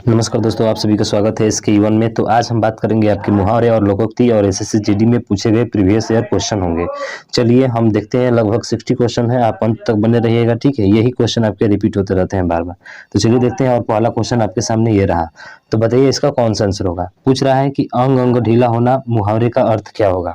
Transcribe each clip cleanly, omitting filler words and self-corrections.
नमस्कार दोस्तों, आप सभी का स्वागत है इसके ईवन में। तो आज हम बात करेंगे आपके मुहावरे और लोकोक्ति और एसएससी जीडी में पूछे गए प्रीवियस ईयर क्वेश्चन होंगे। चलिए हम देखते हैं, लगभग 60 क्वेश्चन है, आप अंत तक बने रहिएगा, ठीक है। यही क्वेश्चन आपके रिपीट होते रहते हैं बार बार। तो चलिए देखते हैं, और पहला क्वेश्चन आपके सामने ये रहा। तो बताइए इसका कौन सा आंसर होगा। पूछ रहा है कि अंग अंग ढीला होना मुहावरे का अर्थ क्या होगा।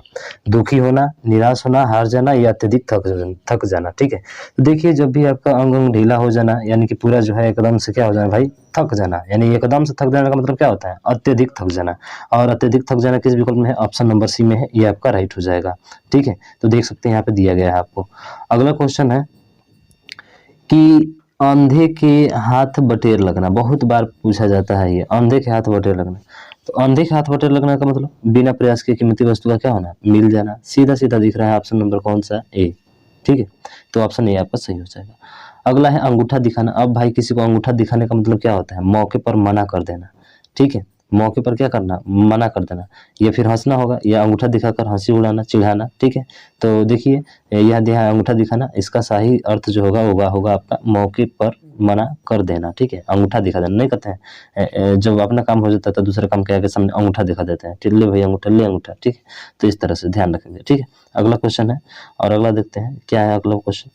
दुखी होना, निराश होना, हार जाना या अत्यधिक थक जाना, ठीक है। तो देखिए, जब भी आपका अंग अंग ढीला हो जाना यानी कि पूरा जो है एकदम से क्या हो जाना भाई, थक जाना, यानी एकदम से थक जाने का मतलब क्या होता है, अत्यधिक थक जाना। और अत्यधिक थक जाना किस विकल्प में है, ऑप्शन नंबर सी में है, ये आपका राइट हो जाएगा, ठीक है। तो देख सकते हैं यहाँ पे दिया गया है आपको। अगला क्वेश्चन है कि अंधे के हाथ बटेर लगना, बहुत बार पूछा जाता है ये, अंधे के हाथ बटेर लगना। तो अंधे के हाथ बटेर लगना का मतलब बिना प्रयास के कीमती वस्तु का क्या होना, मिल जाना। सीधा सीधा दिख रहा है, ऑप्शन नंबर कौन सा, ए, ठीक है। तो ऑप्शन ए आपका सही हो जाएगा। अगला है अंगूठा दिखाना। अब भाई किसी को अंगूठा दिखाने का मतलब क्या होता है, मौके पर मना कर देना, ठीक है। मौके पर क्या करना, मना कर देना, या फिर हंसना होगा, या अंगूठा दिखाकर हंसी उड़ाना, चिढ़ाना, ठीक है। तो देखिए यह दिया अंगूठा दिखाना, इसका सही अर्थ जो होगा वो होगा आपका मौके पर मना कर देना, ठीक है। अंगूठा दिखा देना नहीं कहते हैं, जब अपना काम हो जाता है तो दूसरे काम के आगे सामने अंगूठा दिखा देते हैं, ले भाई अंगूठा, ले अंगूठा, ठीक है। तो इस तरह से ध्यान रखेंगे, ठीक है। अगला क्वेश्चन है, और अगला देखते हैं क्या है अगला क्वेश्चन।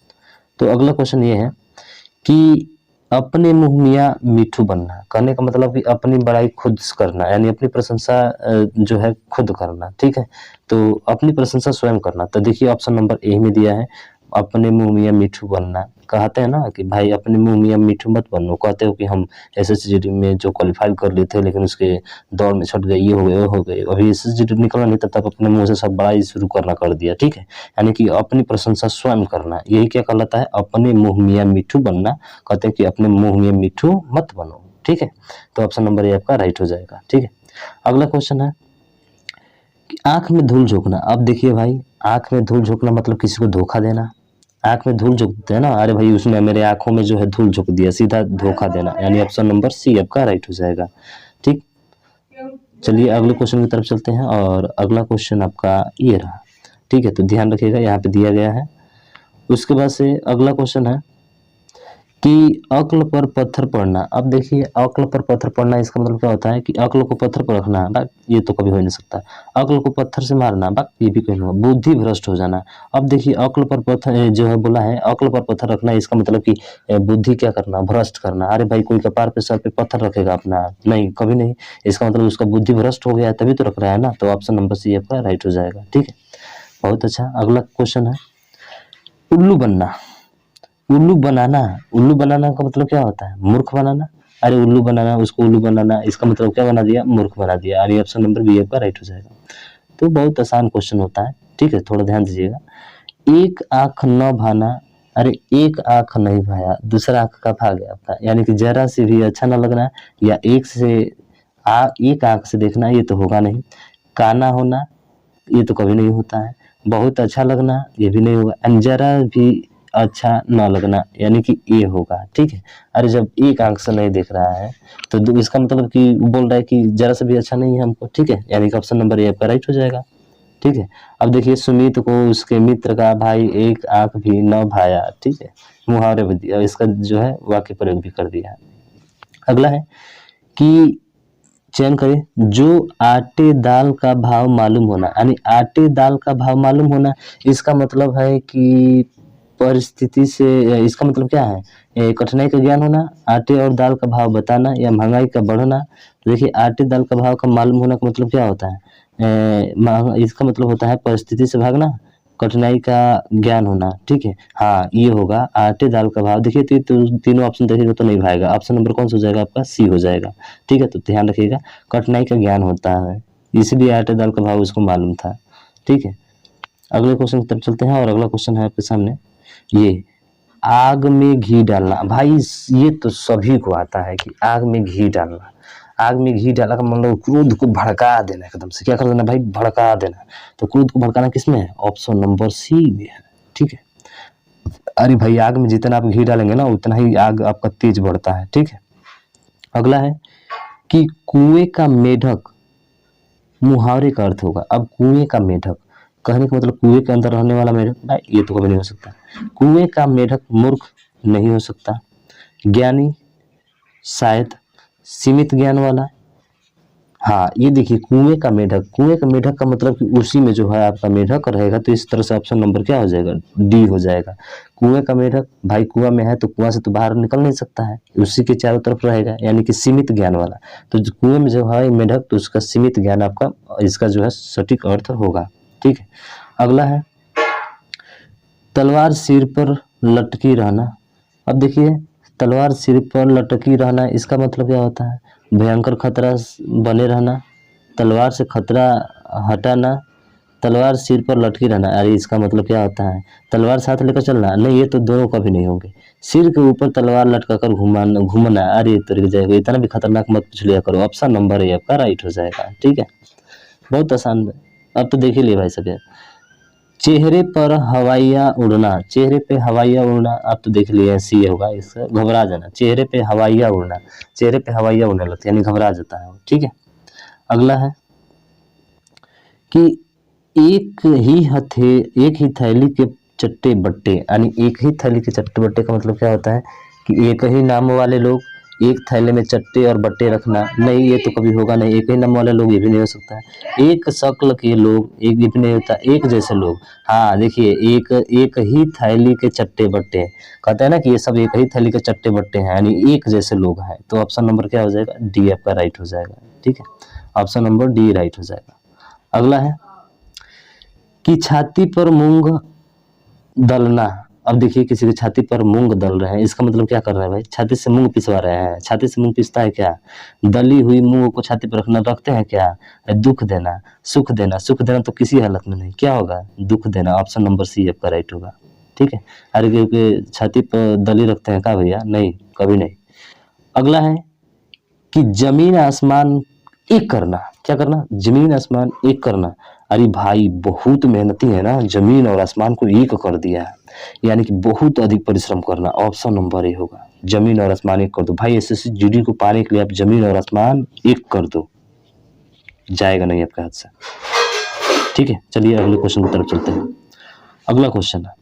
तो अगला क्वेश्चन ये है कि अपने मुँह मियाँ मिट्ठू बनना, कहने का मतलब कि अपनी बड़ाई खुद करना, यानी अपनी प्रशंसा जो है खुद करना, ठीक है। तो अपनी प्रशंसा स्वयं करना। तो देखिए ऑप्शन नंबर ए में दिया है, अपने मुँह मियाँ मिट्ठू बनना। कहते हैं ना कि भाई अपने मुँह मियाँ मिट्ठू मत बनो। कहते हो कि हम एसएससी में जो क्वालिफाई कर लिए थे, लेकिन उसके दौर में छट गए, ये हो गए, वो हो गए, अभी एसएससी निकला नहीं तब तक अपने मुँह से सब बड़ाई शुरू करना कर दिया, ठीक है। यानी कि अपनी प्रशंसा स्वयं करना, यही क्या कहलाता है, अपने मुँह मियाँ मिट्ठू बनना। कहते हैं कि अपने मुँह में मिट्ठू मत बनो, ठीक है। तो ऑप्शन नंबर ए आपका राइट हो जाएगा, ठीक है। अगला क्वेश्चन है कि आंख में धूल झोंकना। अब देखिए भाई, आंख में धूल झोंकना मतलब किसी को धोखा देना। आंख में धूल झोंकते हैं ना, अरे भाई उसने मेरे आंखों में जो है धूल झोंक दिया, सीधा धोखा देना, यानी ऑप्शन नंबर सी आपका राइट हो जाएगा, ठीक। चलिए अगले क्वेश्चन की तरफ चलते हैं, और अगला क्वेश्चन आपका ये रहा, ठीक है। तो ध्यान रखिएगा, यहाँ पे दिया गया है। उसके बाद से अगला क्वेश्चन है कि अक्ल पर पत्थर पड़ना। अब देखिए अक्ल पर पत्थर पड़ना, इसका मतलब क्या होता है कि अक्ल को पत्थर पर रखना, बस ये तो कभी हो नहीं सकता। अक्ल को पत्थर से मारना, बस ये भी कहीं नहीं होगा। बुद्धि भ्रष्ट हो जाना। अब देखिए अक्ल पर पत्थर जो है बोला है, अक्ल पर पत्थर रखना, इसका मतलब कि बुद्धि क्या करना, भ्रष्ट करना। अरे भाई कोई कपार पे सर पे पत्थर रखेगा अपना, नहीं कभी नहीं। इसका मतलब उसका बुद्धि भ्रष्ट हो गया है, तभी तो रख रहा है ना। तो ऑप्शन नंबर सी आपका राइट हो जाएगा, ठीक है। बहुत अच्छा। अगला क्वेश्चन है उल्लू बनना। उल्लू बनाना, उल्लू बनाना का मतलब क्या होता है, मूर्ख बनाना। अरे उल्लू बनाना, उसको उल्लू बनाना, इसका मतलब क्या बना दिया, मूर्ख बना दिया। अरे ऑप्शन नंबर बी आपका राइट हो जाएगा। तो बहुत आसान क्वेश्चन होता है, ठीक है, थोड़ा ध्यान दीजिएगा। एक आंख न भाना, अरे एक आंख नहीं भाया, दूसरा आंख का भाग गया आपका, यानी कि जरा से भी अच्छा न लगना, या एक आंख से देखना, ये तो होगा नहीं। काना होना, ये तो कभी नहीं होता है। बहुत अच्छा लगना, ये भी नहीं होगा। एंड जरा भी अच्छा ना लगना, यानी कि ये होगा, ठीक है। अरे जब एक आंख से नहीं देख रहा है तो इसका मतलब कि बोल रहा है कि जरा से भी अच्छा नहीं है हमको, ठीक है। यानी कि ऑप्शन नंबर ए आपका राइट हो जाएगा, ठीक है। अब देखिए सुमित को उसके मित्र का भाई एक आंख भी न भाया, ठीक है। मुहावरे भी दिया, इसका जो है वाक्य प्रयोग भी कर दिया है। अगला है कि चयन करें, जो आटे दाल का भाव मालूम होना, यानी आटे दाल का भाव मालूम होना, इसका मतलब है कि परिस्थिति से, इसका मतलब क्या है, कठिनाई का ज्ञान होना, आटे और दाल का भाव बताना, या महंगाई का बढ़ना। तो देखिए आटे दाल का भाव का मालूम होना का मतलब क्या होता है, इसका मतलब होता है परिस्थिति से भागना, कठिनाई का ज्ञान होना, ठीक है। हाँ ये होगा आटे दाल का भाव। देखिए तीनों ऑप्शन देखिएगा तो नहीं भाएगा, ऑप्शन नंबर कौन सा हो जाएगा आपका, सी हो जाएगा, ठीक है। तो ध्यान रखिएगा, कठिनाई का ज्ञान होता है, इसलिए आटे दाल का भाव उसको मालूम था, ठीक है। अगले क्वेश्चन की तरफ चलते हैं, और अगला क्वेश्चन है आपके सामने ये, आग में घी डालना। भाई ये तो सभी को आता है कि आग में घी डालना। आग में घी डाला का मतलब क्रोध को भड़का देना, एकदम से क्या कर देना भाई, भड़का देना। तो क्रोध को भड़काना किसमें है, ऑप्शन नंबर सी में है, ठीक है। अरे भाई आग में जितना आप घी डालेंगे ना उतना ही आग आपका तेज बढ़ता है, ठीक है। अगला है कि कुएं का मेढक मुहावरे का अर्थ होगा। अब कुएं का मेढक कहने का मतलब कुएं के अंदर रहने वाला मेढक, भाई ये तो कभी नहीं हो सकता। कुएं का मेढक मूर्ख नहीं हो सकता, ज्ञानी शायद, सीमित ज्ञान वाला। हाँ ये देखिए कुएं का मेढक, कुएं का मेढक का मतलब कि उसी में जो है आपका मेढक रहेगा, तो इस तरह से ऑप्शन नंबर क्या हो जाएगा, डी हो जाएगा। कुएं का मेढक, भाई कुआं में है तो कुआं से तो बाहर निकल नहीं सकता है, उसी के चारों तरफ रहेगा, यानी कि सीमित ज्ञान वाला। तो जो कुएं में जो है मेढक, तो उसका सीमित ज्ञान आपका इसका जो है सटीक अर्थ होगा। ठीक है, अगला है तलवार सिर पर लटकी रहना। अब देखिए तलवार सिर पर लटकी रहना, इसका मतलब क्या होता है, भयंकर खतरा बने रहना, तलवार से खतरा हटाना, तलवार सिर पर लटकी रहना। अरे इसका मतलब क्या होता है, तलवार साथ लेकर चलना, नहीं ये तो दोनों कभी नहीं होंगे। सिर के ऊपर तलवार लटका कर घुमाना घूमना, अरे तो जाएगा, इतना भी खतरनाक मत पूछ लिया करो। ऑप्शन नंबर ए आपका राइट हो जाएगा। ठीक है, बहुत आसान है, अब तो देख ही लिए भाई सब। चेहरे पर हवाइयाँ उड़ना, चेहरे पे हवाइयाँ उड़ना, आप तो देख लिए सी होगा, इसका घबरा जाना। चेहरे पे हवाइयाँ उड़ना, चेहरे पे हवाइयाँ उड़ने लगती है, यानी घबरा जाता है। ठीक है, अगला है कि एक ही थैली के चट्टे बट्टे, यानी एक ही थैली के चट्टे बट्टे का मतलब क्या होता है कि एक ही नाम वाले लोग एक थैले में चट्टे और बट्टे रखना, नहीं ये तो कभी होगा नहीं। एक ही नाम वाले लोग ये भी नहीं हो सकता है। एक शक्ल के लोग, एक भी नहीं होता, एक जैसे लोग। हाँ देखिए एक ही थैली के चट्टे बट्टे, कहते हैं ना कि ये सब एक ही थैली के चट्टे बट्टे हैं, यानी एक जैसे लोग हैं। तो ऑप्शन नंबर क्या हो जाएगा, डी आपका राइट हो जाएगा। ठीक है, ऑप्शन नंबर डी राइट हो जाएगा। अगला है कि छाती पर मूंग दलना। अब देखिए किसी की छाती पर मूंग दल रहे हैं, इसका मतलब क्या कर रहे हैं भाई, छाती से मूंग पिसवा रहे हैं। छाती से मूंग पिसता है क्या, दली हुई मूंग को छाती पर रखना, रखते हैं क्या, दुख देना सुख देना। सुख देना तो किसी हालत में नहीं, क्या होगा, दुख देना। ऑप्शन नंबर सी आपका राइट होगा। ठीक है, अरे क्योंकि छाती पर दली रखते हैं क्या भैया, नहीं कभी नहीं। अगला है कि जमीन आसमान एक करना, क्या करना, जमीन आसमान एक करना। अरे भाई बहुत मेहनती है ना, जमीन और आसमान को एक कर दिया है, यानी कि बहुत अधिक परिश्रम करना। ऑप्शन नंबर ए होगा, जमीन और आसमान एक कर दो। भाई एसएससी जीडी को पाने के लिए आप जमीन और आसमान एक कर दो, जाएगा नहीं आपके हाथ से। ठीक है, चलिए अगले क्वेश्चन की तरफ चलते हैं। अगला क्वेश्चन है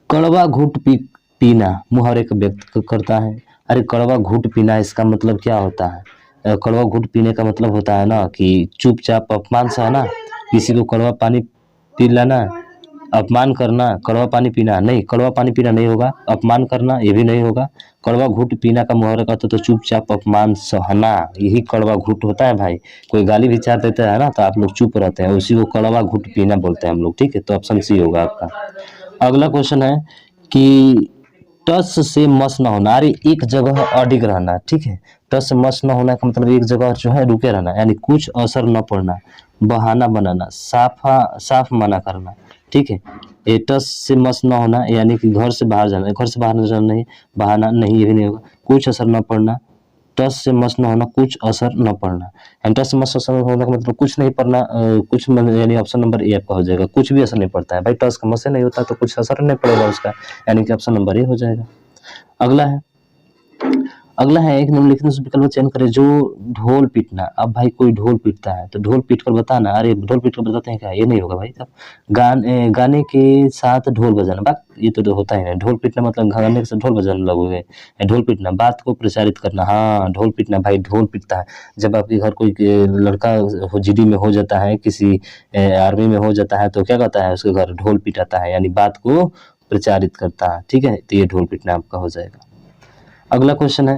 कड़वा घूट पीना, मुहावरे का व्यक्त करता है। अरे कड़वा घूट पीना, इसका मतलब क्या होता है, कड़वा घूट पीने का मतलब होता है ना कि चुपचाप अपमान सहना, किसी को कड़वा पानी पी लेना, अपमान करना, कड़वा पानी पीना नहीं, कड़वा पानी पीना नहीं होगा, अपमान करना ये भी नहीं होगा। कड़वा घूट पीना का मुहावरा का तो चुपचाप अपमान सहना, यही कड़वा घूट होता है भाई। कोई गाली भी चार देता है ना तो आप लोग चुप रहते हैं, उसी को कड़वा घूट पीना बोलते हैं हम लोग। ठीक है, तो ऑप्शन सी होगा आपका। अगला क्वेश्चन है कि टस से मस न होना, अरे एक जगह अडिग रहना। ठीक है, टस से मस न होना का मतलब एक जगह जो है रुके रहना, यानी कुछ असर न पड़ना, बहाना बनाना, साफ मना करना। ठीक है, ये टस से मस न होना यानी कि घर से बाहर जाना, घर से बाहर न जाना नहीं, बहाना नहीं ये भी नहीं होगा। कुछ असर न पड़ना, टस से मस न होना, कुछ असर न पड़ना, एंड टस से मस असर होने का मतलब कुछ नहीं पड़ना, कुछ यानी ऑप्शन नंबर ए आपका हो जाएगा। कुछ भी असर नहीं पड़ता है भाई, टस का मस से नहीं होता तो कुछ असर नहीं पड़ेगा उसका, यानी कि ऑप्शन नंबर ए हो जाएगा। अगला है एक निम्नलिखित में से विकल्प चयन करें जो ढोल पीटना। अब भाई कोई ढोल पीटता है तो ढोल पीट कर बताना, अरे ढोल पीट कर बताते हैं क्या, ये नहीं होगा भाई साहब। गाने के साथ ढोल बजाना, बात ये तो होता ही नहीं। ढोल पीटना मतलब गाने के साथ ढोल बजाने लगोगे, ढोल पीटना बात को प्रचारित करना। हाँ ढोल पीटना, भाई ढोल पीटता है जब आपके घर कोई लड़का जीडी में हो जाता है, किसी आर्मी में हो जाता है तो क्या कहता है, उसके घर ढोल पिटाता है, यानी बात को प्रचारित करता है। ठीक है, तो ये ढोल पीटना आपका हो जाएगा। अगला क्वेश्चन है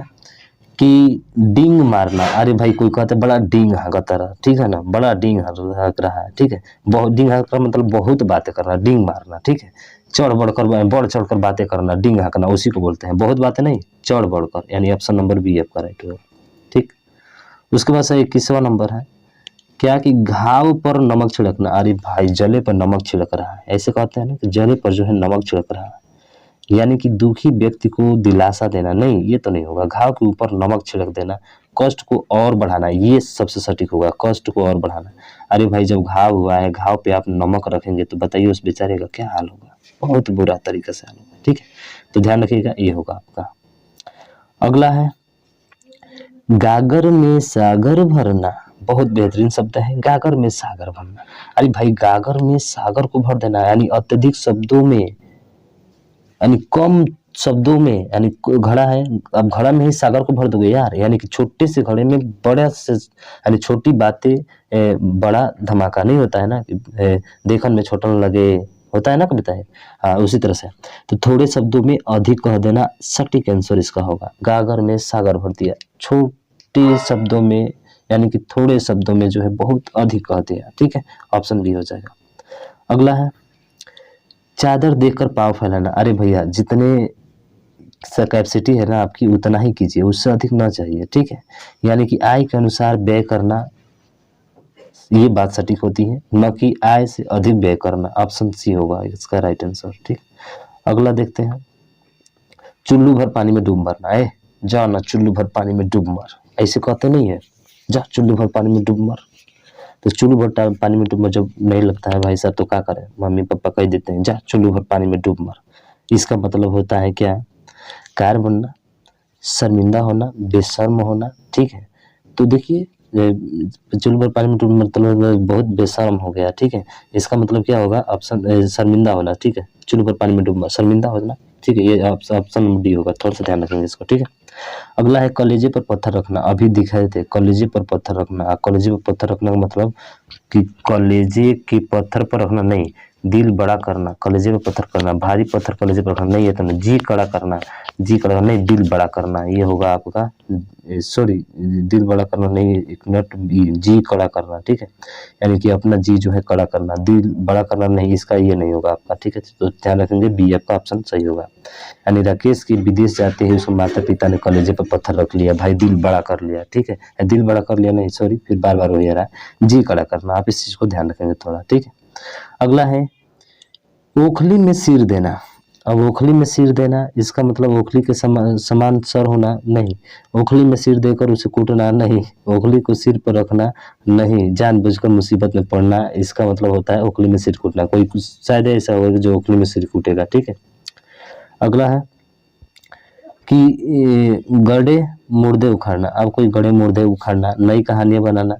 कि डींग मारना। अरे भाई कोई कहता है बड़ा डींग हाँकता रहा, ठीक है ना, बड़ा डींग हाँक रहा है। ठीक है, बहुत डींग हाँक रहा मतलब बहुत बातें करना, डींग मारना। ठीक है, बढ़ चढ़ कर बातें करना, डींग हाँकना उसी को बोलते हैं, बहुत बातें नहीं, चढ़ बढ़कर, यानी ऑप्शन नंबर बी आपका राइट होगा। ठीक, उसके बाद से 21वां नंबर है क्या कि घाव पर नमक छिड़कना। अरे भाई जले पर नमक छिड़क रहा है, ऐसे कहते हैं ना कि जले पर जो है नमक छिड़क रहा है, यानी कि दुखी व्यक्ति को दिलासा देना, नहीं ये तो नहीं होगा। घाव के ऊपर नमक छिड़क देना, कष्ट को और बढ़ाना, ये सबसे सटीक होगा, कष्ट को और बढ़ाना। अरे भाई जब घाव हुआ है, घाव पे आप नमक रखेंगे तो बताइए उस बेचारे का क्या हाल होगा, बहुत बुरा तरीके से हाल होगा। ठीक है, तो ध्यान रखिएगा, ये होगा आपका। अगला है गागर में सागर भरना, बहुत बेहतरीन शब्द है, गागर में सागर भरना। अरे भाई गागर में सागर को भर देना, यानी अत्यधिक शब्दों में, यानी कम शब्दों में, यानी घड़ा है, अब घड़ा में ही सागर को भर दोगे यार, यानी कि छोटे से घड़े में बड़ा से, यानी छोटी बातें बड़ा धमाका नहीं होता है ना, देखन में छोटा न लगे, होता है ना कविता है। हाँ, उसी तरह से तो थोड़े शब्दों में अधिक कह देना सटीक आंसर इसका होगा। गागर में सागर भर दिया, छोटे शब्दों में यानी कि थोड़े शब्दों में जो है बहुत अधिक कह दिया, ठीक है, ऑप्शन बी हो जाएगा। अगला है चादर देखकर पाँव फैलाना। अरे भैया जितने कैपेसिटी है ना आपकी उतना ही कीजिए, उससे अधिक ना चाहिए, ठीक है। यानी कि आय के अनुसार व्यय करना, ये बात सटीक होती है, न कि आय से अधिक व्यय करना। ऑप्शन सी होगा इसका राइट आंसर, ठीक। अगला देखते हैं चुल्लू भर पानी में डूब मरना। जा ना चुल्लू भर पानी में डूब मर, ऐसे कहते नहीं है, जा चुल्लू भर पानी में डूब मर। तो चुल्लू भर पानी में डूब मर जब नहीं लगता है भाई साहब तो क्या करें, मम्मी पापा कह देते हैं जा चुल्लू भर पानी में डूब मर। इसका मतलब होता है क्या, कार बनना, शर्मिंदा होना, बेशर्म होना, ठीक है। तो देखिए चुल्लू भर पानी में डूब मतलब बहुत बेशर्म हो गया, ठीक है। इसका मतलब क्या होगा, ऑप्शन शर्मिंदा होना, ठीक है। चुल्लू भर पानी में डूब शर्मिंदा होना, ठीक है, ये ऑप्शन डी होगा, थोड़ा सा ध्यान रखेंगे इसको, ठीक है। अगला है कलेजे पर पत्थर रखना। अभी दिखाए थे कलेजे पर पत्थर रखना, कलेजे पर पत्थर रखने का मतलब कि कलेजे के पत्थर पर रखना नहीं, दिल बड़ा करना, कलेजे पर पत्थर करना, भारी पत्थर कलेजे पर रखना नहीं है, तो जी कड़ा करना, जी कड़ा नहीं दिल बड़ा करना, ये होगा आपका, सॉरी दिल बड़ा करना नहीं, एक मिनट, जी कड़ा करना, ठीक है। यानी कि अपना जी जो है कड़ा करना, दिल बड़ा करना नहीं, इसका ये नहीं होगा आपका, ठीक है। तो ध्यान रखेंगे बी आपका ऑप्शन सही होगा। यानी राकेश के विदेश जाते ही उसके माता पिता ने कलेजे पर पत्थर रख लिया, भाई दिल बड़ा कर लिया, ठीक है, दिल बड़ा कर लिया नहीं, सॉरी फिर बार बार हो जा रहा है, जी कड़ा करना, आप इस चीज को ध्यान रखेंगे थोड़ा, ठीक है। अगला है ओखली में सिर देना। अब ओखली में सिर देना, इसका मतलब ओखली के समान सर होना नहीं, ओखली में सिर देकर उसे कूटना नहीं, ओखली को सिर पर रखना नहीं, जानबूझकर मुसीबत में पड़ना, इसका मतलब होता है ओखली में सिर कूटना। कोई कुछ शायद ऐसा होगा जो ओखली में सिर कूटेगा, ठीक है। अगला है कि गड़े मुर्दे उखाड़ना। अब कोई गड़े मुर्दे उखाड़ना, नई कहानियां बनाना,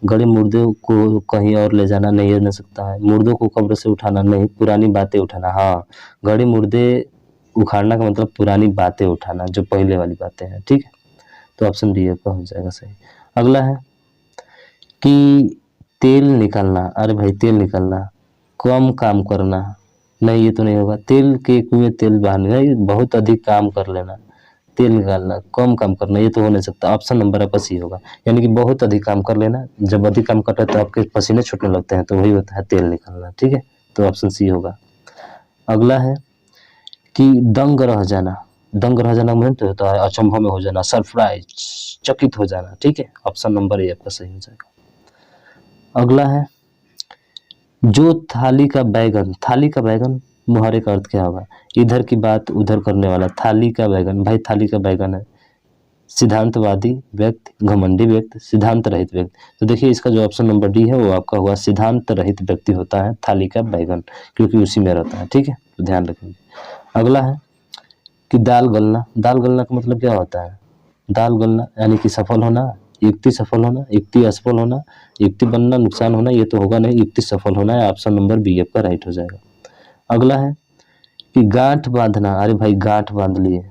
गड़े मुर्दे को कहीं और ले जाना नहीं हो सकता है, मुर्दों को कब्र से उठाना नहीं, पुरानी बातें उठाना। हाँ, गड़े मुर्दे उखाड़ना का मतलब पुरानी बातें उठाना, जो पहले वाली बातें हैं, ठीक है। तो ऑप्शन डी आपका हो जाएगा सही। अगला है कि तेल निकालना। अरे भाई तेल निकालना, कम काम करना नहीं, ये तो नहीं होगा, तेल के कुएं तेल बहाना, ये बहुत अधिक काम कर लेना, तेल निकालना, कम काम करना, ये तो हो नहीं सकता, ऑप्शन नंबर आपका सी होगा। यानी कि बहुत अधिक काम कर लेना, जब अधिक काम करता है तो आपके पसीने छूटने लगते हैं, तो वही होता है तेल निकालना, ठीक है। तो ऑप्शन सी होगा। अगला है कि दंग रह जाना। दंग रह जाना मतलब तो होता है अचंभव में हो जाना, सरप्राइज, चकित हो जाना, ठीक है। ऑप्शन नंबर ए आपका सही हो जाएगा। अगला है जो थाली का बैगन। थाली का बैगन मुहावरे का अर्थ क्या होगा, इधर की बात उधर करने वाला, थाली का बैगन, भाई थाली का बैगन है, सिद्धांतवादी व्यक्ति, घमंडी व्यक्ति, सिद्धांत रहित व्यक्ति। तो देखिए इसका जो ऑप्शन नंबर डी है वो आपका हुआ, सिद्धांत रहित व्यक्ति होता है थाली का बैगन, क्योंकि उसी में रहता है, ठीक है, तो ध्यान रखेंगे। अगला है कि दाल गलना। दाल गलना का मतलब क्या होता है, दाल गलना यानी कि सफल होना, युक्ति सफल होना, युक्ति असफल होना, युक्ति बनना नुकसान होना, ये तो होगा नहीं, युक्ति सफल होना है, ऑप्शन नंबर बी आपका राइट हो जाएगा। अगला है कि गांठ बांधना। अरे भाई गांठ बांध लिए,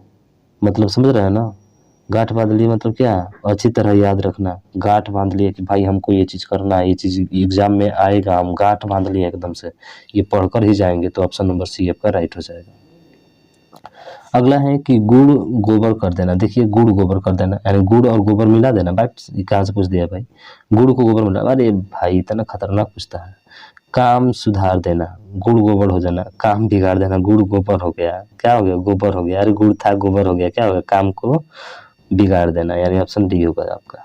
मतलब समझ रहे हैं ना, गांठ बांध लिए मतलब क्या, अच्छी तरह याद रखना, गांठ बांध लिए कि भाई हमको ये चीज़ करना है, ये चीज़ एग्जाम में आएगा, हम गांठ बांध लिए एकदम से, ये पढ़कर ही जाएंगे, तो ऑप्शन नंबर सी आपका राइट हो जाएगा। अगला है कि गुड़ गोबर कर देना। देखिए गुड़ गोबर कर देना यानी गुड़ और गोबर मिला देना, बात कहाँ से पूछ दिया भाई, गुड़ को गोबर मिला, अरे भाई इतना खतरनाक पूछता है। काम सुधार देना, गुड़ गोबर हो जाना, काम बिगाड़ देना, गुड़ गोबर हो गया, क्या हो गया, गोबर हो गया, अरे गुड़ था गोबर हो गया, क्या हो गया, काम को बिगाड़ देना, यानी ऑप्शन डी होगा आपका।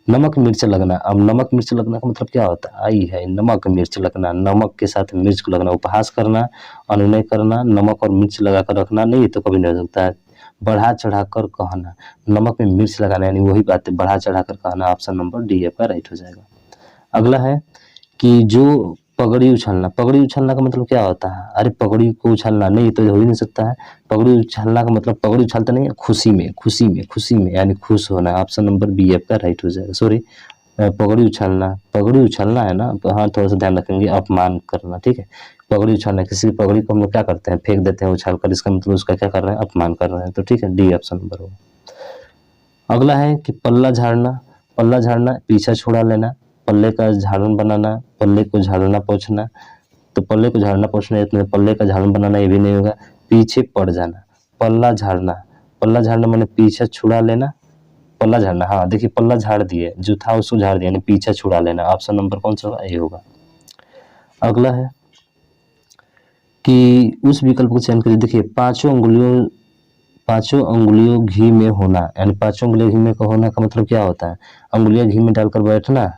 नमक मिर्च लगना। अब नमक मिर्च लगना का मतलब क्या होता है, आई है नमक मिर्च लगना, नमक के साथ मिर्च को लगना, उपहास करना, अनुनय करना, नमक और मिर्च लगा कर रखना नहीं, ये तो कभी नहीं हो सकता है। बढ़ा चढ़ा कर कहना, नमक में मिर्च लगाना यानी वही बात है, बढ़ा चढ़ा कर कहना, ऑप्शन नंबर डी आपका राइट हो जाएगा। अगला है कि जो पगड़ी उछलना। पगड़ी उछलना का मतलब क्या होता है, अरे पगड़ी को उछलना नहीं, तो हो ही नहीं सकता है, पगड़ी उछलना का मतलब पगड़ी उछलता नहीं है, खुशी में, खुशी में, खुशी में यानी खुश होना, ऑप्शन नंबर बी आपका राइट हो जाएगा। सॉरी पगड़ी उछलना, पगड़ी उछलना है ना, हाँ थोड़ा सा ध्यान रखेंगे, अपमान करना, ठीक है, पगड़ी उछालना, किसी की पगड़ी को हम लोग क्या करते हैं, फेंक देते हैं उछाल कर, इसका मतलब उसका क्या कर रहे हैं, अपमान कर रहे हैं। तो ठीक है, डी ऑप्शन नंबर होगा। अगला है कि पल्ला झाड़ना, पल्ला झाड़ना पीछा छुड़ा लेना, पल्ले का झाड़न बनाना, पल्ले को झाड़ना पोंछना। तो पल्ले को झाड़ना पोंछना, इसमें पल्ले का झाड़न बनाना ये भी नहीं होगा। पीछे पड़ जाना, पल्ला झाड़ना, पल्ला झाड़ना माने पीछा छुड़ा लेना, पल्ला झाड़ना, हाँ देखिए पल्ला झाड़ दिए, जो था उसको झाड़ दिया, यानी पीछा छुड़ा लेना। ऑप्शन नंबर कौन सा होगा, ये होगा। अगला है कि उस विकल्प को चयन करिए। देखिए पांचों अंगुलियों घी में होना, यानी पांचों अंगुलियां घी में होना का मतलब क्या होता है, अंगुलियां घी में डालकर बैठना,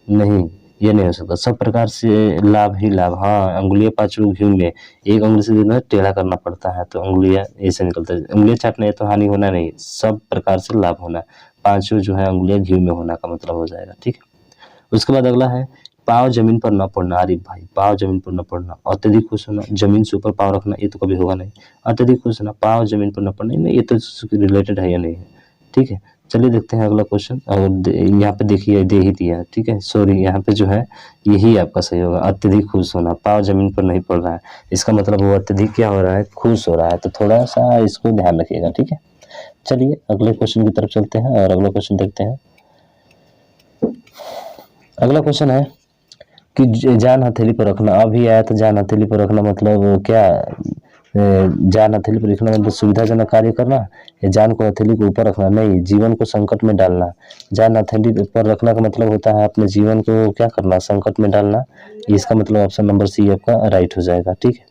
नहीं ये नहीं हो सकता। सब प्रकार से लाभ ही लाभ, हाँ अंगुलियां पांचों घी में, एक अंगुली से जो है टेढ़ा करना पड़ता है, तो अंगुलियां ऐसे निकलता है। अंगुलियां चाटना है तो हानि होना नहीं, सब प्रकार से लाभ होना, पांचों जो है अंगुलियां घी में होना का मतलब हो जाएगा। ठीक है, उसके बाद अगला है पाँव जमीन पर न पड़ना। अरे भाई पाँव जमीन पर न पड़ना, अत्यधिक खुश होना, जमीन से ऊपर पाँव रखना, ये तो कभी होगा नहीं। अत्यधिक खुश होना, पाँव जमीन पर न पड़ना, नहीं ये तो रिलेटेड है या नहीं है। ठीक है, चलिए देखते हैं अगला क्वेश्चन। और यहाँ पे देखिए दे ही दिया है, ठीक है, सॉरी यहाँ पे जो है यही आपका सही होगा। अत्यधिक खुश होना, पाँव जमीन पर नहीं पड़ रहा है, इसका मतलब वो अत्यधिक क्या हो रहा है, खुश हो रहा है। तो थोड़ा सा इसको ध्यान रखिएगा। ठीक है, चलिए अगले क्वेश्चन की तरफ चलते हैं और अगला क्वेश्चन देखते हैं। अगला क्वेश्चन है कि जान हथेली पर रखना। अभी आया था जान हथेली पर रखना मतलब क्या, जान हथेली पर रखना मतलब सुविधाजनक कार्य करना, या जान को हथेली के ऊपर रखना, नहीं जीवन को संकट में डालना। जान हथेली पर रखना का मतलब होता है अपने जीवन को क्या करना, संकट में डालना। इसका मतलब ऑप्शन नंबर सी आपका राइट हो जाएगा। ठीक है,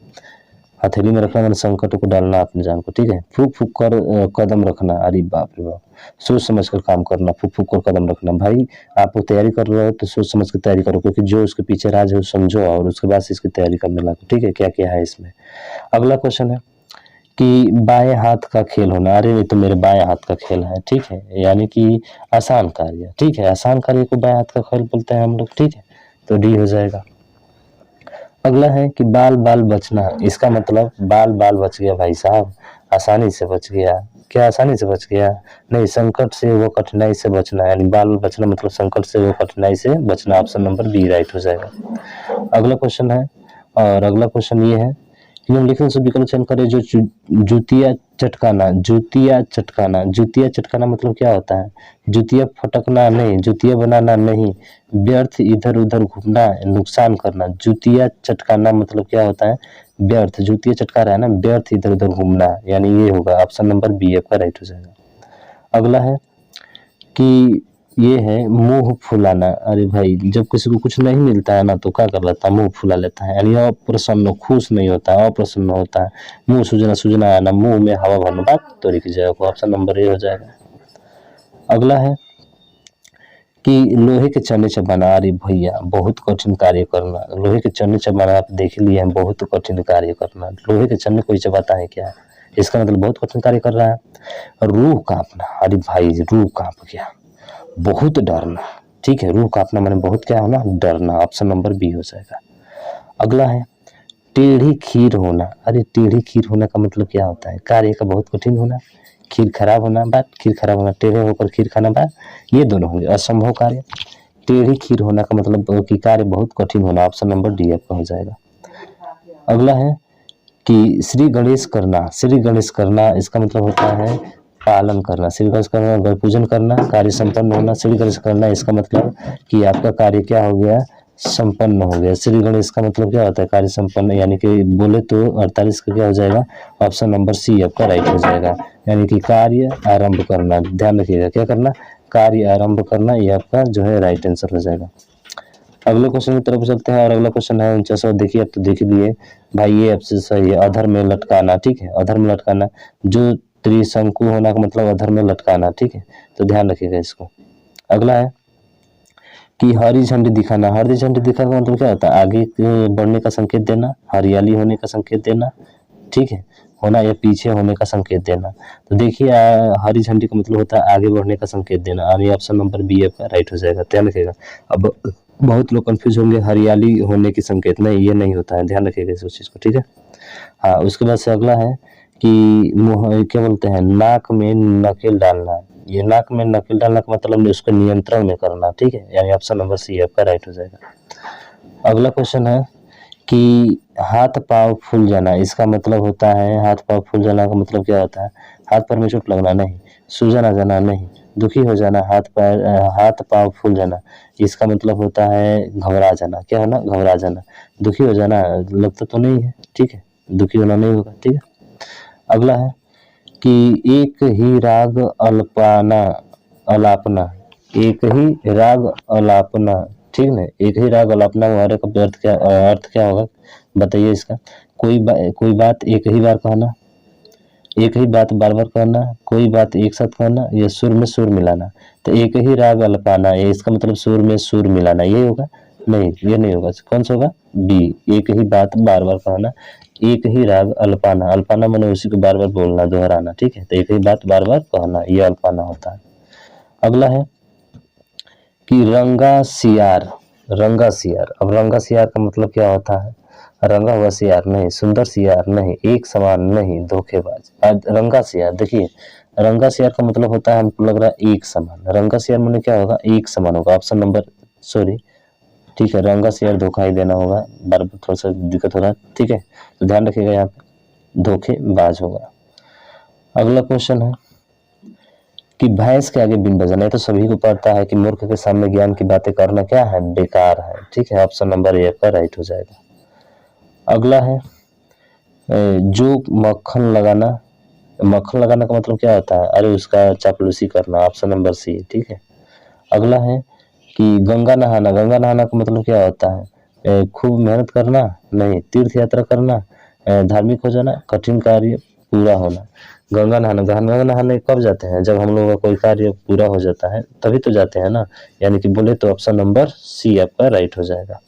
हथेली में रखना मतलब संकट को डालना अपने जान को। ठीक है, फूक फूक कर कदम रखना, अरे बाप रे बाप, सोच समझ कर काम करना, फूक फूक कर कदम रखना। भाई आप वो तैयारी कर रहे हो तो सोच समझ कर तैयारी करो, क्योंकि जो उसके पीछे राज है वो समझो और उसके बाद से इसकी तैयारी करने लगो। ठीक है, क्या क्या है इसमें। अगला क्वेश्चन है कि बाएं हाथ का खेल होना। अरे ये तो मेरे बाएं हाथ का खेल है। ठीक है, यानी कि आसान कार्य। ठीक है, आसान कार्य को बाएं हाथ का खेल बोलते हैं हम लोग। ठीक है, तो डी हो जाएगा। अगला है कि बाल बाल बचना, इसका मतलब बाल बाल बच गया भाई साहब, आसानी से बच गया। क्या आसानी से बच गया, नहीं संकट से वो कठिनाई से बचना, यानी बाल बचना मतलब संकट से वो कठिनाई से बचना। ऑप्शन नंबर बी राइट हो जाएगा। अगला क्वेश्चन है, और अगला क्वेश्चन ये है कि निम्नलिखित से विकल्प चयन करें जो जूतिया चटकाना। जूतिया चटकाना, जूतिया चटकाना मतलब क्या होता है, जूतिया फटकना नहीं, जूतिया बनाना नहीं, व्यर्थ इधर उधर घूमना, नुकसान करना। जूतिया चटकाना मतलब क्या होता है, व्यर्थ, जूतिया चटका रहा है ना, व्यर्थ इधर उधर घूमना, यानी ये होगा ऑप्शन नंबर बी आपका राइट हो जाएगा। अगला है कि ये है मुंह फुलाना। अरे भाई जब किसी को कुछ नहीं मिलता है ना तो क्या कर लेता है, मुंह फुला लेता है, यानी अप्रसन्न, खुश नहीं होता है, अप्रसन्न होता है, मुंह सूजना सूजना आना, मुंह में हवा भरना, बात तो लिखी जाएगा, ऑप्शन नंबर ए हो जाएगा। अगला है कि लोहे के चने चबाना। अरे भैया बहुत कठिन कार्य करना, लोहे के चने चबाना आप देख लिए हैं, बहुत कठिन कार्य करना। लोहे के चने कोई चबाता है क्या, इसका मतलब बहुत कठिन कार्य कर रहा है। रूह कांपना, अरे भाई रूह कांप गया, बहुत डरना। ठीक है, रूह कांपना माने बहुत क्या होना, डरना। ऑप्शन नंबर बी हो जाएगा। अगला है टेढ़ी खीर होना। अरे टेढ़ी खीर होना का मतलब क्या होता है, कार्य का बहुत कठिन होना, खीर खराब होना, बात खीर खराब होना, टेढ़े होकर खीर खाना, बात ये दोनों होंगे असंभव कार्य। टेढ़ी खीर होना का मतलब कि कार्य बहुत कठिन होना। ऑप्शन नंबर डी आपका हो जाएगा। अगला है कि श्री गणेश करना। श्री गणेश करना इसका मतलब होता है पालन करना, श्री गणेश करना, गण पूजन करना, कार्य संपन्न होना। श्री गणेश करना इसका मतलब कि आपका कार्य क्या हो गया, संपन्न हो गया। श्री गणेश का मतलब क्या होता है, कार्य संपन्न, यानी कि बोले तो 48 का क्या हो जाएगा, ऑप्शन नंबर सी आपका राइट हो जाएगा। यानी कि कार्य आरंभ करना, ध्यान रखिएगा क्या करना, कार्य आरंभ करना, ये आपका जो है राइट आंसर हो जाएगा। अगले क्वेश्चन की तरफ चलते हैं और अगला क्वेश्चन है 49। देखिए अब तो देख लिए भाई, ये आपसे सही है, अधर में लटकाना। ठीक है, अधर में लटकाना, जो त्रिशंकु होना का मतलब अधर में लटकाना। ठीक है, तो ध्यान रखिएगा इसको। अगला है कि हरी झंडी दिखाना। हरी झंडी दिखाने का मतलब क्या होता है, आगे बढ़ने का संकेत देना, हरियाली होने का संकेत देना। ठीक है, होना या पीछे होने का संकेत देना। तो देखिए हरी झंडी का मतलब होता है आगे बढ़ने का संकेत देना, और ये ऑप्शन नंबर बी आपका राइट हो जाएगा। ध्यान रखिएगा। अब बहुत लोग कंफ्यूज होंगे, हरियाली होने की संकेत, नहीं ये नहीं होता है, ध्यान रखिएगा इस चीज़ को। ठीक है, हाँ उसके बाद से अगला है कि मुँह क्या बोलते हैं, नाक में नकेल डालना। ये नाक में नकेल डालना का मतलब उसको नियंत्रण में करना। ठीक है, यानी ऑप्शन नंबर सी आपका राइट हो जाएगा। अगला क्वेश्चन है कि हाथ पाँव फूल जाना, इसका मतलब होता है, हाथ पाँव फूल जाना का मतलब क्या होता है? हाथ पैर में चोट लगना नहीं, सूजन आ जाना नहीं, दुखी हो जाना, हाथ पाँव फूल जाना, इसका मतलब होता है घबरा जाना। क्या होना? घबरा जाना। दुखी हो जाना लगता तो नहीं है, ठीक है, दुखी होना नहीं होगा, ठीक है। अगला है कि एक ही राग अलापना, एक ही राग अलापना, ठीक ना, एक ही राग अलापना हमारे का अर्थ क्या होगा बताइए इसका? कोई बात एक ही बार कहना, एक ही बात बार बार कहना, कोई बात एक साथ कहना, या सुर में सुर मिलाना। तो एक ही राग अल्पाना, ये इसका मतलब सुर में सुर मिलाना, ये होगा? नहीं, ये नहीं होगा। कौन सा होगा? बी, एक ही बात बार बार कहना, एक ही राग अल्पाना, अल्पाना मैंने उसी को बार बार बोलना, दोहराना, ठीक है। तो एक ही बात बार बार कहना, ये अल्पाना होता है। अगला है कि रंगा सियार, रंगा सियार। अब रंगा सियार का मतलब क्या होता है? रंगा हुआ सियार नहीं, सुंदर सियार नहीं, एक समान नहीं, धोखेबाज। आज रंगा सियार, देखिए रंगा सियार का मतलब होता है, हमको लग रहा है एक समान। रंगा सियार मैंने क्या होगा? एक समान होगा। ऑप्शन नंबर सॉरी, ठीक है, रंगा सियार धोखा ही देना होगा, बार बार थोड़ा सा दिक्कत हो रहा है, ठीक है, तो ध्यान रखिएगा यहाँ पे धोखेबाज होगा। अगला क्वेश्चन है कि भैंस के आगे बीन बजाना, ये तो सभी को पता है कि मूर्ख के सामने ज्ञान की बातें करना क्या है? बेकार है, ठीक है, ऑप्शन नंबर ए का राइट हो जाएगा। अगला है जो मक्खन लगाना, मक्खन लगाना का मतलब क्या होता है? अरे उसका चापलूसी करना, ऑप्शन नंबर सी, ठीक है। अगला है कि गंगा नहाना, गंगा नहाना का मतलब क्या होता है? खूब मेहनत करना नहीं, तीर्थ यात्रा करना, धार्मिक हो जाना, कठिन कार्य पूरा होना। गंगा नहाना, गंगा नहाने कब जाते हैं? जब हम लोगों का कोई कार्य पूरा हो जाता है तभी तो जाते हैं ना, यानी कि बोले तो ऑप्शन नंबर सी आपका राइट हो जाएगा।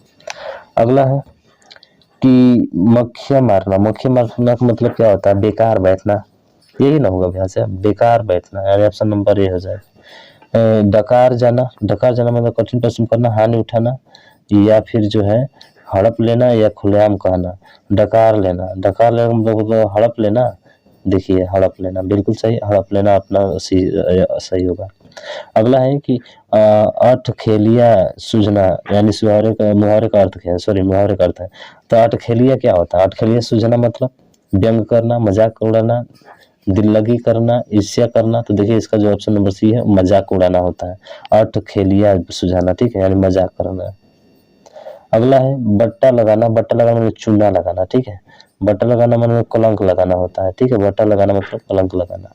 अगला है कि मक्खियाँ मारना, मक्खियाँ मारना का मतलब क्या होता है? बेकार बैठना, यही ना होगा भैया से, बेकार बैठना, यानी ऑप्शन नंबर ए हो जाएगा। डकार जाना, डकार जाना मतलब कठिन परिश्रम करना, हानि उठाना, या फिर जो है हड़प लेना, या खुलेआम कहना। डकार लेना, डकार लेना मतलब हड़प लेना, देखिए हड़प लेना बिल्कुल सही, हड़प लेना अपना सही होगा। अगला है कि अठखेलिया सूझना, यानी मुहावरे का अर्थ क्या है? सॉरी, मुहावरे का अर्थ है, तो अठखेलिया क्या होता है? अठखेलिया सूझना मतलब व्यंग करना, मजाक उड़ाना, दिल लगी करना, ईर्ष्या करना। तो देखिए इसका जो ऑप्शन नंबर सी है, मजाक उड़ाना होता है, अठखेलिया सुझाना, ठीक है, यानी मजाक करना। अगला है बट्टा लगाना, बट्टा लगाना मतलब चूना लगाना, ठीक है, बट्टा लगाना मतलब कलंक लगाना होता है, ठीक है, बट्टा लगाना मतलब कलंक लगाना,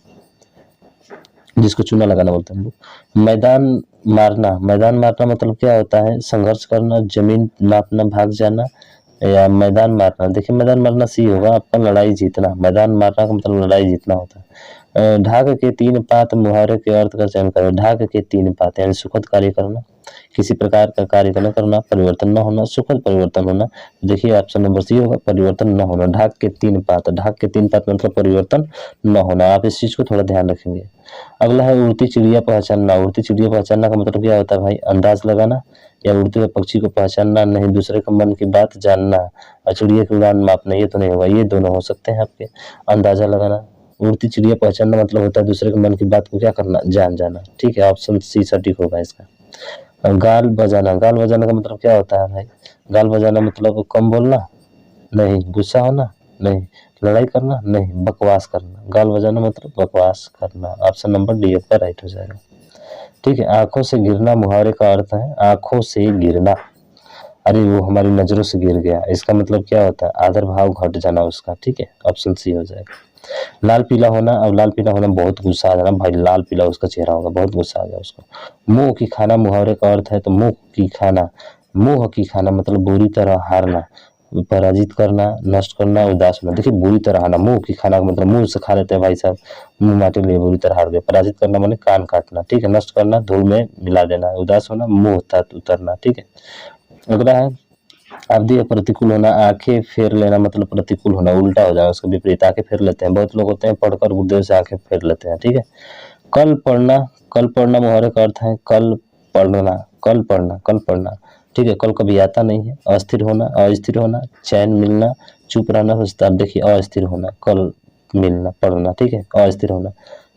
जिसको चूना लगाना बोलते हैं हम लोग। मैदान मारना, मैदान मारना मतलब क्या होता है? संघर्ष करना, जमीन नापना, भाग जाना, या मैदान मारना। देखिए मैदान मारना सी होगा आपका, लड़ाई जीतना। मैदान मारना का मतलब लड़ाई जीतना होता है। ढाक के तीन पात, मुहावरे के अर्थ का चयन करें। ढाक के तीन पात यानी सुखद कार्य करना, किसी प्रकार का कार्य न करना, परिवर्तन न होना, सुखद परिवर्तन होना। देखिए ऑप्शन नंबर सी होगा, परिवर्तन न होना। ढाक के तीन पात, ढाक के तीन पात मतलब परिवर्तन न होना। आप इस चीज को थोड़ा ध्यान रखेंगे। अगला है उड़ती चिड़िया पहचानना, उड़ती चिड़िया पहचानना का मतलब क्या होता है भाई? अंदाज लगाना, या उड़ते हुए पक्षी को पहचानना नहीं, दूसरे के मन की बात जानना, और चिड़िया की उड़ान मापना, ये तो नहीं होगा, ये दोनों हो सकते हैं आपके। अंदाजा लगाना, उड़ती चिड़िया पहचानना मतलब होता है दूसरे के मन की बात को क्या करना? जान जाना, ठीक है, ऑप्शन सी सटीक होगा इसका। गाल बजाना, गाल बजाना का मतलब क्या होता है भाई? गाल बजाना मतलब कम बोलना नहीं, गुस्सा होना नहीं, लड़ाई करना नहीं, बकवास करना। गाल बजाना मतलब बकवास करना, ऑप्शन नंबर डी आपका राइट हो जाएगा, ठीक है। आंखों से गिरना, मुहावरे का अर्थ है आंखों से गिरना। अरे वो हमारी नजरों से गिर गया, इसका मतलब क्या होता है? आदर भाव घट जाना उसका, ठीक है, ऑप्शन सी हो जाएगा। लाल पीला होना, अब लाल पीला होना बहुत गुस्सा आ जाना भाई, लाल पीला उसका चेहरा होगा, बहुत गुस्सा आ गया उसको। मुंह की खाना, मुहावरे का अर्थ है तो मुंह की खाना, मुंह की खाना मतलब बुरी तरह हारना, पराजित करना, नष्ट करना, उदास होना। देखिए बुरी तरह हारना, मुंह की खाना का मतलब मुंह से खा लेते हैं भाई साहब, मुंह माटे लिए बुरी तरह हार गए। पराजित करना माने कान काटना, ठीक है, नष्ट करना धूल में मिला देना, उदास होना मुंह उतरना, ठीक है। अगला है अवधि प्रतिकूल होना, आंखें फेर लेना मतलब प्रतिकूल होना, उल्टा हो जाएगा, उसका विपरीत। आंखें फेर लेते हैं, बहुत लोग होते हैं पढ़कर गुर्दे से आंखें फेर लेते हैं, ठीक है। कल पढ़ना, कल पढ़ना मुहावरे का अर्थ है कल पढ़ना, कल पढ़ना, कल पढ़ना, ठीक है। कल कभी आता नहीं है। अस्थिर होना, अस्थिर होना, चैन मिलना, चुप रहना, सुस्ता। देखिए अस्थिर होना, कल मिलना, पढ़ना, ठीक है, अस्थिर होना,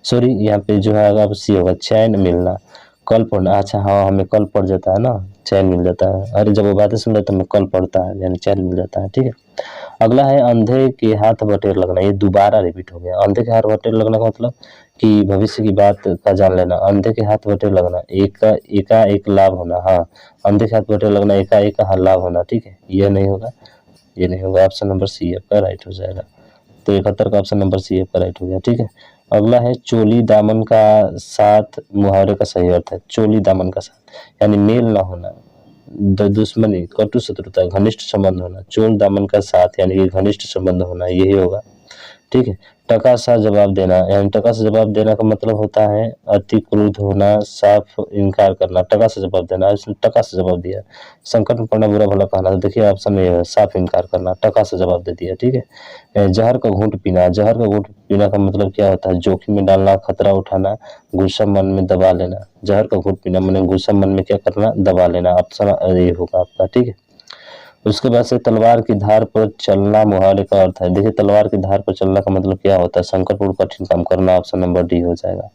सॉरी यहाँ पे जो है अब सी होगा, चैन मिलना, कल पढ़ना। अच्छा हाँ, हमें कल पड़ जाता है ना, चैन मिल जाता है। अरे जब वो बातें सुन लेता मैं कल पढ़ता है, यानी चैन मिल जाता है। ठीक है, अगला है अंधे के हाथ बटेर लगना। ये दोबारा रिपीट हो गया। अंधे के हाथ बटेर लगना का मतलब कि भविष्य की बात का जान लेना। अंधे के हाथ बटेर लगना, एका एक लाभ होना। हाँ, अंधे के हाथ बटेर लगना, एकाएक का लाभ होना। ठीक है, ये नहीं होगा, ये नहीं होगा। ऑप्शन नंबर सी आपका राइट हो जाएगा। तो 71 का ऑप्शन नंबर सी आपका राइट हो गया। ठीक है, अगला है चोली दामन का साथ मुहावरे का सही अर्थ है। चोली दामन का साथ यानी मेल ना होना, दुश्मनी, कटु शत्रुता, घनिष्ठ संबंध होना। चोल दामन का साथ यानी कि घनिष्ठ संबंध होना, यही होगा। ठीक है, टका सा जवाब देना, यानी टका से जवाब देना का मतलब होता है अति क्रोध होना, साफ इनकार करना। टका से जवाब देना, इसने टका से जवाब दिया। संकट में पड़ना, बुरा भला कहना, तो देखिए ऑप्शन में है साफ इनकार करना, टका से जवाब दे दिया। ठीक है, जहर का घूंट पीना। जहर का घूंट पीना का मतलब क्या होता है? जोखिम में डालना, खतरा उठाना, गुस्सा मन में दबा लेना। जहर का घूंट पीना मैंने गुस्सा मन में क्या करना? दबा लेना। ऑप्शन ये होगा आपका। ठीक है, उसके बाद से तलवार की धार पर चलना मुहावरे का अर्थ है। देखिए तलवार की धार पर चलना का मतलब क्या होता है? संकटपूर्ण कठिन काम करना। ऑप्शन नंबर डी हो जाएगा।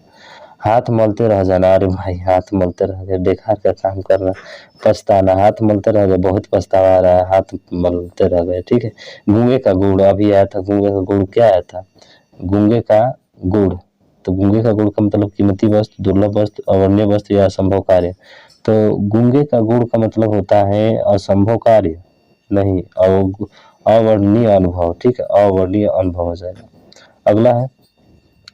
हाथ मलते रह जाना, अरे भाई हाथ मलते रह गए, बेकार का काम करना, पछताना, हाथ मलते रह गए, बहुत पछतावा आ रहा है, हाथ मलते रह गए। ठीक है, गूंगे का गुड़ अभी आया था। गूंगे का गुड़ क्या आया था? गूंगे का गुड़, तो गूंगे का गुड़ का मतलब कीमती वस्तु, दुर्लभ वस्तु, अवर्णीय वस्तु या असंभव कार्य। तो गूंगे का गुड़ का मतलब होता है असंभव कार्य नहीं, अवर्णीय अनुभव। ठीक है, अवर्णीय अनुभव हो जाएगा। अगला है,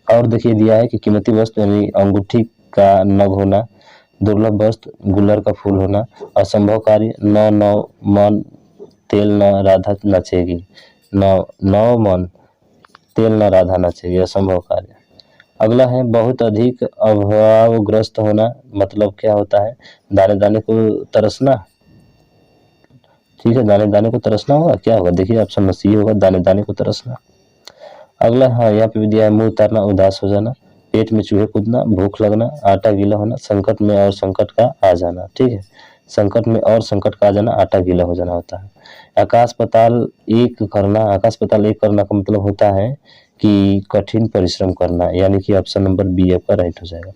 और देखिए दिया है कि कीमती वस्तु यानी अंगूठी का नग होना, दुर्लभ वस्तु गुलर का फूल होना, असंभव कार्य नौ मन तेल न राधा नचेगी, नौ मन तेल न राधा नचेगी, असंभव कार्य। अगला है बहुत अधिक अभावग्रस्त होना, मतलब क्या होता है? दाने दाने को तरसना। ठीक है, दाने दाने को तरसना होगा, क्या होगा? देखिए ऑप्शन में सी होगा, दाने दाने को तरसना। अगला हाँ यहाँ पे भी दिया है मुंह उतारना, उदास हो जाना, पेट में चूहे कूदना, भूख लगना, आटा गीला होना, संकट में और संकट का आ जाना। ठीक है, संकट में और संकट का आ जाना, आटा गीला हो जाना होता है। आकाश पाताल एक करना, आकाश पाताल एक करना का मतलब होता है कि कठिन परिश्रम करना, यानी कि ऑप्शन नंबर बी आपका राइट हो जाएगा।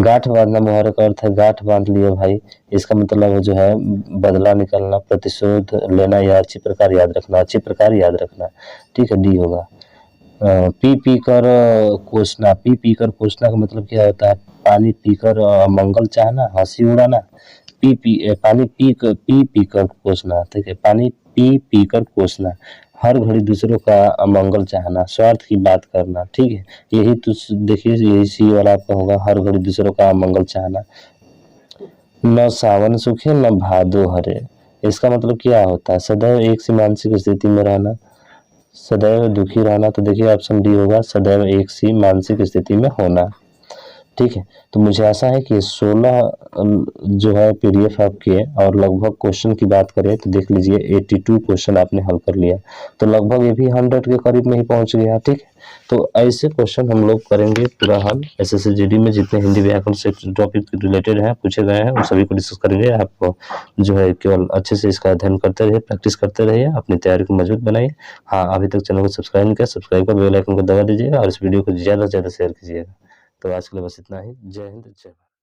गांठ बांधना मुहावरे का अर्थ है गांठ बांध लिया भाई, इसका मतलब जो है बदला निकालना, प्रतिशोध लेना या अच्छी प्रकार याद रखना, अच्छी प्रकार याद रखना। ठीक है, डी होगा। पी पी कर कोसना, पी पी कर कोसना का मतलब क्या होता है? पानी पीकर मंगल चाहना, हंसी उड़ाना। पानी पी पी कर कोसना। ठीक है, पानी पी कर कोसना, हर घड़ी दूसरों का अमंगल चाहना, स्वार्थ की बात करना। ठीक है, यही तो देखिए यही सी वाला आपका होगा, हर घड़ी दूसरों का अमंगल चाहना। न सावन सूखे न भादो हरे, इसका मतलब क्या होता है? सदैव एक सी मानसिक स्थिति में रहना, सदैव दुखी रहना। तो देखिए ऑप्शन डी होगा, सदैव एक सी मानसिक स्थिति में होना। ठीक है, तो मुझे आशा है कि 16 जो है पीडीएफ आपके, और लगभग क्वेश्चन की बात करें तो देख लीजिए 82 क्वेश्चन आपने हल कर लिया, तो लगभग ये भी 100 के करीब में ही पहुंच गया। ठीक है, तो ऐसे क्वेश्चन हम लोग करेंगे पूरा हल एसएससी जीडी में, जितने हिंदी व्याकरण से टॉपिक रिलेटेड हैं पूछे गए हैं उन सभी को डिस्कस करेंगे। आप जो है केवल अच्छे से इसका अध्ययन करते रहिए, प्रैक्टिस करते रहिए, अपनी तैयारी को मजबूत बनाइए। हाँ, अभी तक चैनल को सब्सक्राइब नहीं किया, सब्सक्राइब कर बेल आइकन को दबा दीजिएगा और इस वीडियो को ज़्यादा से ज़्यादा शेयर कीजिएगा। तो आज के लिए बस इतना ही। जय हिंद, जय भारत।